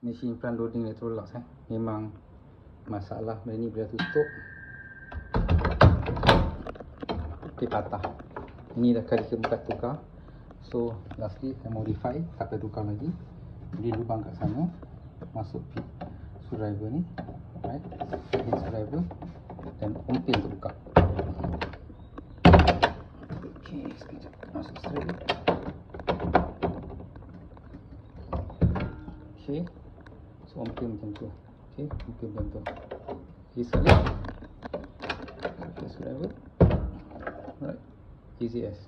Machine front loading Electrolux memang masalah benda ni. Bila tutup dia patah. Ini dah kali keempat tukar. So lastly saya modify, tak payah tukar lagi. Beri lubang kat sana, masuk fit screwdriver ni, right, screwdriver, dan ompin untuk buka. Okay, sekejap masuk screwdriver. Okay, so ompin macam tu. Okay, ompin macam tu. Okay, sekali screwdriver, right, easy as.